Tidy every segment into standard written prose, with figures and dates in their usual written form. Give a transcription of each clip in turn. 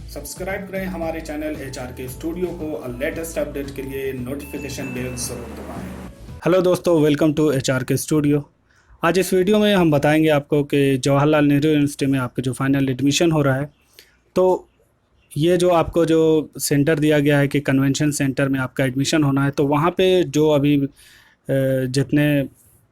Subscribe करें हमारे channel HR के स्टूडियो को और लेटेस्ट अपडेट के लिए नोटिफिकेशन बेल जरूर दबाएं। हेलो दोस्तों, वेलकम टू एचआर के स्टूडियो। आज इस वीडियो में हम बताएंगे आपको कि जवाहरलाल नेहरू यूनिवर्सिटी में आपका जो फाइनल एडमिशन हो रहा है, तो ये जो आपको जो सेंटर दिया गया है कि कन्वेंशन सेंटर में आपका एडमिशन होना है, तो वहाँ पे जो अभी जितने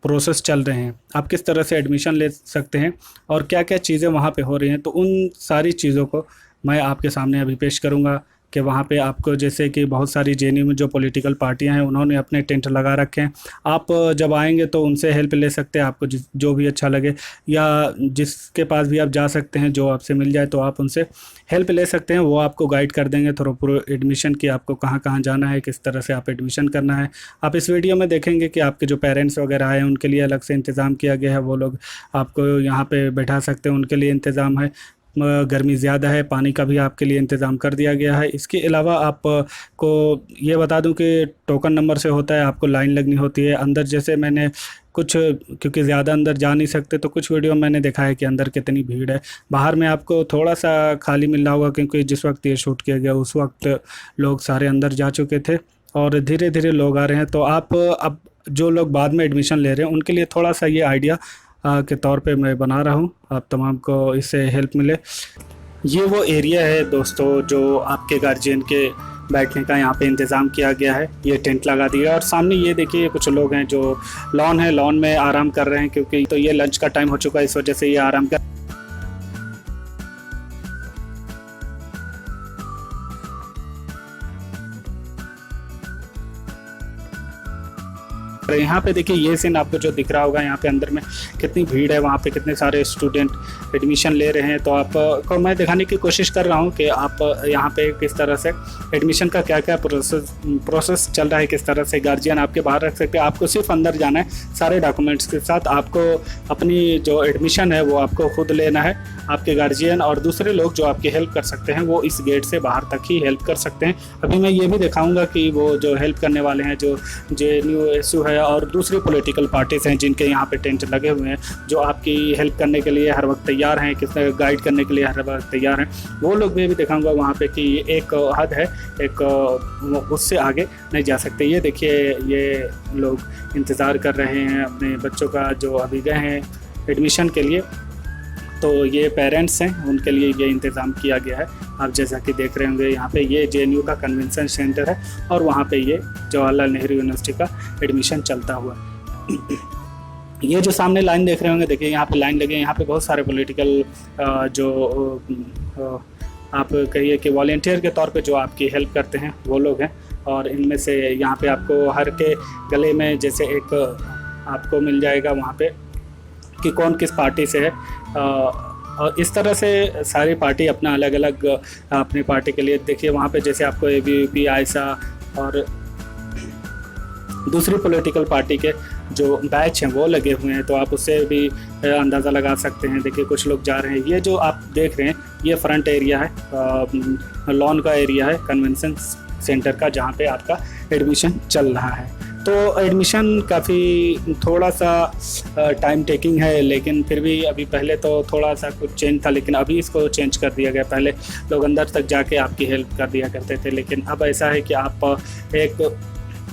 प्रोसेस चल रहे हैं, आप किस तरह से एडमिशन ले सकते हैं और क्या क्या चीज़ें वहाँ पे हो रही हैं, तो उन सारी चीज़ों को मैं आपके सामने अभी पेश करूँगा कि वहाँ पे आपको, जैसे कि बहुत सारी जेएनयू में जो पॉलिटिकल पार्टियां हैं उन्होंने अपने टेंट लगा रखे हैं। आप जब आएंगे तो उनसे हेल्प ले सकते हैं, आपको जो भी अच्छा लगे या जिसके पास भी आप जा सकते हैं, जो आपसे मिल जाए तो आप उनसे हेल्प ले सकते हैं। वो आपको गाइड कर देंगे थोड़ा पूरा एडमिशन की, आपको कहाँ कहाँ जाना है, किस तरह से आप एडमिशन करना है। आप इस वीडियो में देखेंगे कि आपके जो पेरेंट्स वगैरह हैं उनके लिए अलग से इंतज़ाम किया गया है, वो लोग आपको यहाँ पर बैठा सकते हैं, उनके लिए इंतज़ाम है। गर्मी ज़्यादा है, पानी का भी आपके लिए इंतज़ाम कर दिया गया है। इसके अलावा आपको ये बता दूं कि टोकन नंबर से होता है, आपको लाइन लगनी होती है अंदर। जैसे मैंने कुछ, क्योंकि ज़्यादा अंदर जा नहीं सकते, तो कुछ वीडियो मैंने देखा है कि अंदर कितनी भीड़ है। बाहर में आपको थोड़ा सा खाली मिल रहा होगा, क्योंकि जिस वक्त ये शूट किया गया उस वक्त लोग सारे अंदर जा चुके थे और धीरे धीरे लोग आ रहे हैं। तो आप अब जो लोग बाद में एडमिशन ले रहे हैं उनके लिए थोड़ा सा ये आइडिया के तौर पे मैं बना रहा हूँ, आप तमाम को इससे हेल्प मिले। ये वो एरिया है दोस्तों जो आपके गार्जियन के बैठने का यहाँ पे इंतज़ाम किया गया है। ये टेंट लगा दिया और सामने ये देखिए कुछ लोग हैं जो लॉन है, लॉन में आराम कर रहे हैं, क्योंकि तो ये लंच का टाइम हो चुका है, इस वजह से ये आराम कर। यहाँ पे देखिए ये सीन आपको जो दिख रहा होगा, यहाँ पे अंदर में कितनी भीड़ है, वहाँ पे कितने सारे स्टूडेंट एडमिशन ले रहे हैं। तो आपको मैं दिखाने की कोशिश कर रहा हूँ कि आप यहाँ पे किस तरह से एडमिशन का क्या क्या प्रोसेस चल रहा है, किस तरह से गार्जियन आपके बाहर रख सकते हैं। आपको सिर्फ अंदर जाना है सारे डॉक्यूमेंट्स के साथ। आपको अपनी जो एडमिशन है वो आपको खुद लेना है। आपके गार्जियन और दूसरे लोग जो आपकी हेल्प कर सकते हैं वो इस गेट से बाहर तक ही हेल्प कर सकते हैं। अभी मैं ये भी दिखाऊंगा कि वो जो हेल्प करने वाले हैं, जो जेएनयू है और दूसरी पॉलिटिकल पार्टीज़ हैं जिनके यहाँ पे टेंट लगे हुए हैं, जो आपकी हेल्प करने के लिए हर वक्त तैयार हैं, किस तरह गाइड करने के लिए हर वक्त तैयार हैं, वो लोग भी दिखाऊंगा वहाँ पे कि एक हद है, एक उससे आगे नहीं जा सकते। ये देखिए ये लोग इंतज़ार कर रहे हैं अपने बच्चों का, जो अभी गए हैं एडमिशन के लिए। तो ये पेरेंट्स हैं, उनके लिए ये इंतज़ाम किया गया है। आप जैसा कि देख रहे होंगे यहाँ पे ये जेएनयू का कन्वेंशन सेंटर है और वहाँ पे ये जवाहरलाल नेहरू यूनिवर्सिटी का एडमिशन चलता हुआ। ये जो सामने लाइन देख रहे होंगे, देखिए यहाँ पे लाइन लगे, यहाँ पे बहुत सारे पॉलिटिकल जो आप कहिए कि वॉलेंटियर के तौर पे जो आपकी हेल्प करते हैं वो लोग हैं। और इनमें से यहाँ पे आपको हर के गले में जैसे एक आपको मिल जाएगा वहाँ पे कि कौन किस पार्टी से है। और इस तरह से सारी पार्टी अपना अलग अलग अपनी पार्टी के लिए, देखिए वहाँ पे जैसे आपको एबीवीपी, आयशा और दूसरी पॉलिटिकल पार्टी के जो बैच हैं वो लगे हुए हैं, तो आप उससे भी अंदाज़ा लगा सकते हैं। देखिए कुछ लोग जा रहे हैं। ये जो आप देख रहे हैं ये फ्रंट एरिया है, लॉन का एरिया है कन्वेंशन सेंटर का, जहाँ पे आपका एडमिशन चल रहा है। तो एडमिशन काफ़ी थोड़ा सा टाइम टेकिंग है, लेकिन फिर भी अभी पहले तो थोड़ा सा कुछ चेंज था, लेकिन अभी इसको चेंज कर दिया गया। पहले लोग अंदर तक जाके आपकी हेल्प कर दिया करते थे, लेकिन अब ऐसा है कि आप एक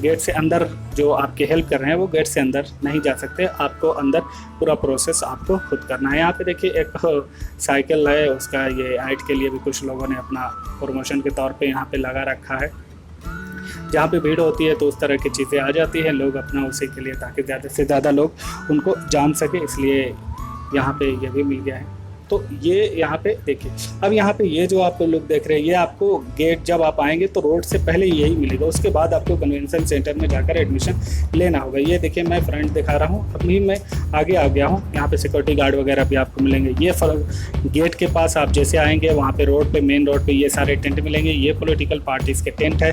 गेट से अंदर जो आपकी हेल्प कर रहे हैं वो गेट से अंदर नहीं जा सकते। आपको अंदर पूरा प्रोसेस आपको खुद करना है। यहाँ पे देखिए एक साइकिल है, उसका ये हाइट के लिए भी कुछ लोगों ने अपना प्रमोशन के तौर पे यहाँ पे लगा रखा है। जहाँ पे भीड़ होती है तो उस तरह की चीज़ें आ जाती हैं, लोग अपना उसी के लिए, ताकि ज़्यादा से ज़्यादा लोग उनको जान सके, इसलिए यहाँ पे ये भी मिल गया है। तो ये यहाँ पे देखिए, अब यहाँ पे ये जो आप लोग देख रहे हैं, ये आपको गेट जब आप आएंगे तो रोड से पहले यही मिलेगा, उसके बाद आपको कन्वेंशन सेंटर में जाकर एडमिशन लेना होगा। ये देखिए मैं फ्रंट दिखा रहा हूँ, अभी मैं आगे आ गया हूँ। यहाँ पे सिक्योरिटी गार्ड वगैरह भी आपको मिलेंगे। ये गेट के पास आप जैसे आएंगे वहाँ पे रोड पे, मेन रोड पे ये सारे टेंट मिलेंगे। ये पॉलिटिकल पार्टीज़ के टेंट है।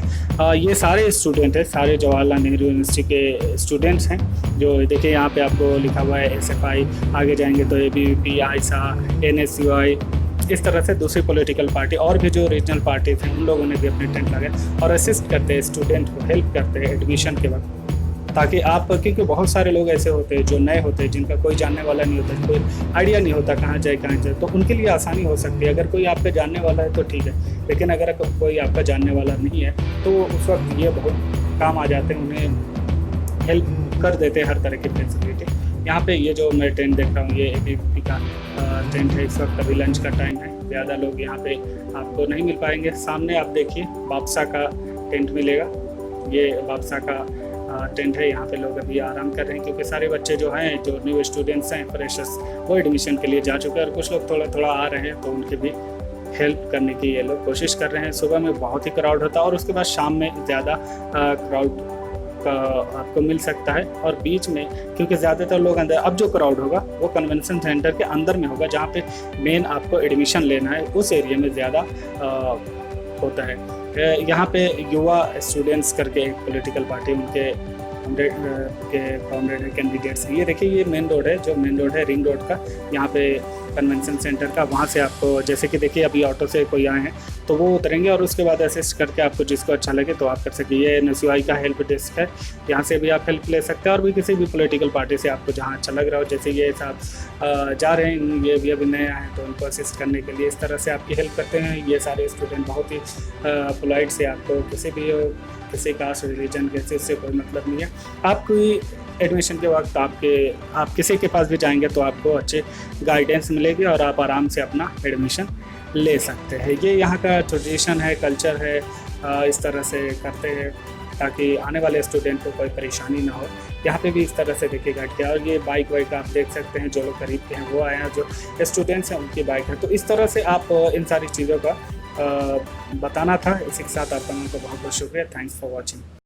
ये सारे स्टूडेंट हैं, सारे जवाहरलाल नेहरू यूनिवर्सिटी के स्टूडेंट्स हैं। जो देखिए यहाँ पे आपको लिखा हुआ है SFI, आगे जाएंगे तो ABVP, आयशा, NSUI, इस तरह से दूसरी पॉलिटिकल पार्टी और भी जो रीजनल पार्टीज हैं उन लोगों ने भी अपने टेंट लगाए और असिस्ट करते हैं, स्टूडेंट को हेल्प करते हैं एडमिशन के वक्त। ताकि आप, क्योंकि बहुत सारे लोग ऐसे होते हैं जो नए होते हैं, जिनका कोई जानने वाला नहीं होता, कोई आइडिया नहीं होता कहाँ जाए, तो उनके लिए आसानी हो सकती है। अगर कोई आपका जानने वाला है तो ठीक है, लेकिन अगर कोई आपका जानने वाला नहीं है तो उस वक्त ये बहुत काम आ जाते हैं, उन्हें हेल्प कर देते हैं हर तरह की फैसिलिटी। यहाँ पे ये जो मैं टेंट देख रहा हूँ, ये ABP का टेंट है। इस वक्त अभी लंच का टाइम है, ज़्यादा लोग यहाँ पे आपको नहीं मिल पाएंगे। सामने आप देखिए बापसा का टेंट मिलेगा, ये बापसा का टेंट है। यहाँ पे लोग अभी आराम कर रहे हैं, क्योंकि सारे बच्चे जो हैं, जो न्यू स्टूडेंट्स हैं, फ्रेशर्स, वो एडमिशन के लिए जा चुके हैं, और कुछ लोग थोड़ा थोड़ा आ रहे हैं, तो उनके भी हेल्प करने की ये लोग कोशिश कर रहे हैं। सुबह में बहुत ही क्राउड होता है, और उसके बाद शाम में ज़्यादा क्राउड का आपको मिल सकता है। और बीच में, क्योंकि ज़्यादातर लोग अंदर, अब जो क्राउड होगा वो कन्वेंशन सेंटर के अंदर में होगा, जहाँ पे मेन आपको एडमिशन लेना है, उस एरिया में ज़्यादा होता है। यहाँ पे युवा स्टूडेंट्स करके एक पॉलिटिकल पार्टी, उनके कॉमरेड कैंडिडेट्स, ये देखिए ये मेन रोड है, जो मेन रोड है रिंग रोड का, यहाँ पे कन्वेंशन सेंटर का। वहाँ से आपको, जैसे कि देखिए अभी ऑटो से कोई आए हैं तो वो उतरेंगे, और उसके बाद असिस्ट करके आपको जिसको अच्छा लगे तो आप कर सकते हैं। ये NSUI का हेल्प डेस्क है, यहाँ से भी आप हेल्प ले सकते हैं, और भी किसी भी पॉलिटिकल पार्टी से आपको जहाँ अच्छा लग रहा हो। जैसे ये साहब जा रहे हैं, ये भी अभी नए आए हैं, तो उनको असिस्ट करने के लिए इस तरह से आपकी हेल्प करते हैं। ये सारे स्टूडेंट बहुत ही पोलाइट से, आपको किसी कास्ट, रिलीजन, किसी से कोई मतलब नहीं है। आपकी एडमिशन के वक्त आप किसी के पास भी जाएंगे तो आपको अच्छे गाइडेंस मिलेगी, और आप आराम से अपना एडमिशन ले सकते हैं। ये यहाँ का ट्रेडिशन है, कल्चर है, इस तरह से करते हैं ताकि आने वाले स्टूडेंट को कोई परेशानी ना हो। यहाँ पे भी इस तरह से देखिए गाइड किया, और ये बाइक वाइक आप देख सकते हैं, जो लोग करीब के हैं वो आए हैं, जो स्टूडेंट्स हैं उनकी बाइक है। तो इस तरह से आप इन सारी चीज़ों का बताना था। इसी के साथ आपका बहुत बहुत शुक्रिया। Thanks for watching.